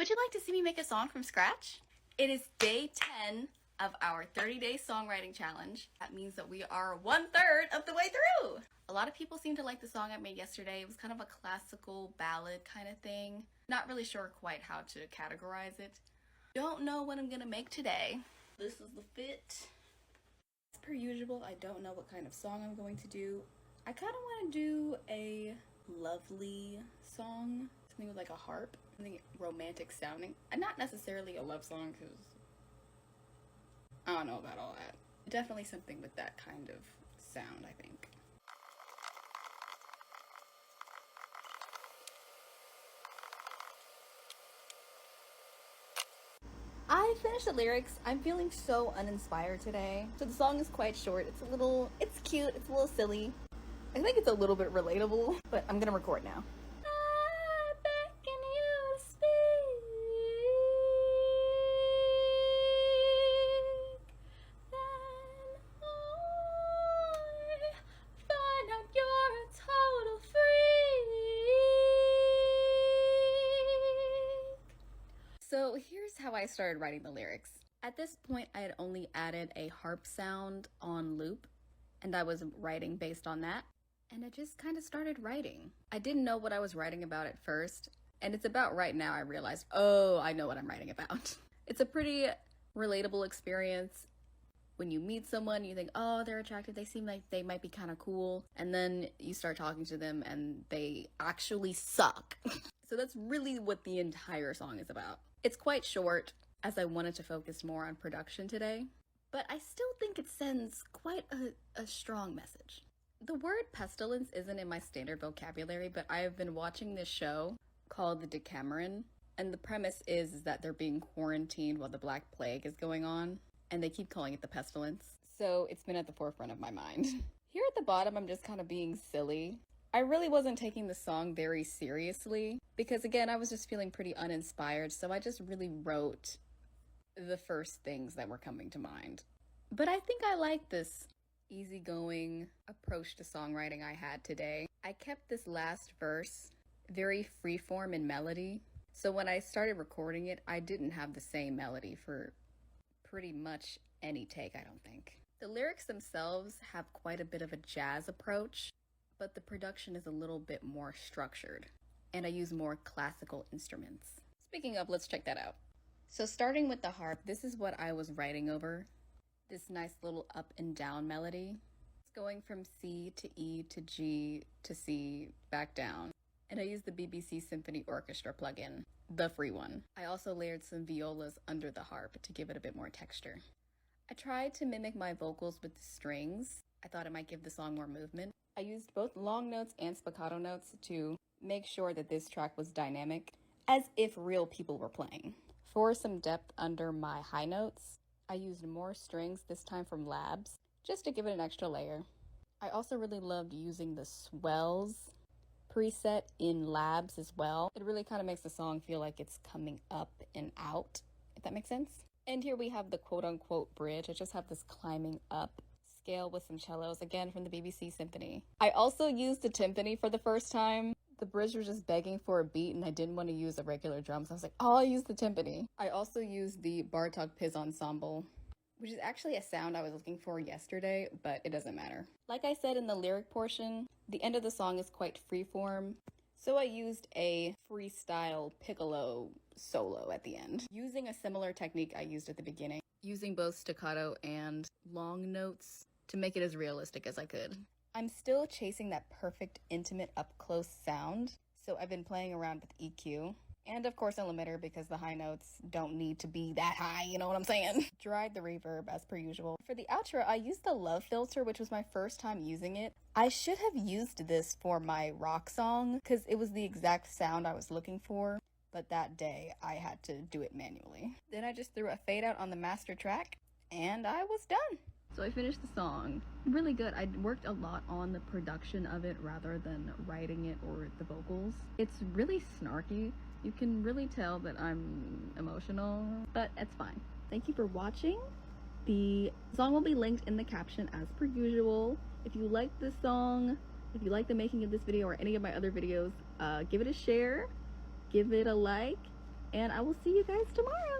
Would you like to see me make a song from scratch? It is day 10 of our 30-day songwriting challenge. That means that we are 1/3 of the way through. A lot of people seem to like the song I made yesterday. It was kind of a classical ballad kind of thing. Not really sure quite how to categorize it. Don't know what I'm gonna make today. This is the fit. As per usual, I don't know what kind of song I'm going to do. I kind of want to do a lovely song, something with like a harp, something romantic sounding. And not necessarily a love song, because I don't know about all that. Definitely something with that kind of sound, I think. I finished the lyrics. I'm feeling so uninspired today. So the song is quite short. It's cute, it's a little silly. I think it's a little bit relatable, but I'm gonna record now. I beckon you to speak, then I find out you're a total freak. So here's how I started writing the lyrics. At this point, I had only added a harp sound on loop, and I was writing based on that. And I just kind of started writing. I didn't know what I was writing about at first, and it's about right now I realized, oh, I know what I'm writing about. It's a pretty relatable experience. When you meet someone, you think, oh, they're attractive, they seem like they might be kind of cool, and then you start talking to them and they actually suck. So that's really what the entire song is about. It's quite short, as I wanted to focus more on production today, but I still think it sends quite a strong message. The word pestilence isn't in my standard vocabulary, but I have been watching this show called The Decameron, and the premise is that they're being quarantined while the Black Plague is going on, and they keep calling it the pestilence. So it's been at the forefront of my mind. Here at the bottom, I'm just kind of being silly. I really wasn't taking the song very seriously, because again, I was just feeling pretty uninspired, so I just really wrote the first things that were coming to mind. But I think I like this easygoing approach to songwriting I had today. I kept this last verse very freeform in melody. So when I started recording it, I didn't have the same melody for pretty much any take, I don't think. The lyrics themselves have quite a bit of a jazz approach, but the production is a little bit more structured, and I use more classical instruments. Speaking of, let's check that out. So starting with the harp, this is what I was writing over. This nice little up and down melody. It's going from C to E to G to C back down. And I used the BBC Symphony Orchestra plugin, the free one. I also layered some violas under the harp to give it a bit more texture. I tried to mimic my vocals with the strings. I thought it might give the song more movement. I used both long notes and spiccato notes to make sure that this track was dynamic, as if real people were playing. For some depth under my high notes, I used more strings, this time from Labs, just to give it an extra layer. I also really loved using the swells preset in Labs as well. It really kind of makes the song feel like it's coming up and out, if that makes sense. And here we have the quote-unquote bridge. I just have this climbing up scale with some cellos, again from the BBC Symphony. I also used the timpani for the first time. The bridge was just begging for a beat and I didn't want to use a regular drum, so I was like, oh, I'll use the timpani. I also used the Bartok Piz ensemble, which is actually a sound I was looking for yesterday, but it doesn't matter. Like I said in the lyric portion, the end of the song is quite freeform, so I used a freestyle piccolo solo at the end, using a similar technique I used at the beginning, using both staccato and long notes to make it as realistic as I could. I'm still chasing that perfect, intimate, up-close sound, so I've been playing around with EQ. And of course a limiter, because the high notes don't need to be that high, you know what I'm saying? Dried the reverb as per usual. For the outro, I used the Love filter, which was my first time using it. I should have used this for my rock song, because it was the exact sound I was looking for, but that day I had to do it manually. Then I just threw a fade out on the master track, and I was done. So I finished the song. Really good. I worked a lot on the production of it rather than writing it or the vocals. It's really snarky. You can really tell that I'm emotional, but it's fine. Thank you for watching. The song will be linked in the caption as per usual. If you like this song, if you like the making of this video or any of my other videos, give it a share, give it a like, and I will see you guys tomorrow.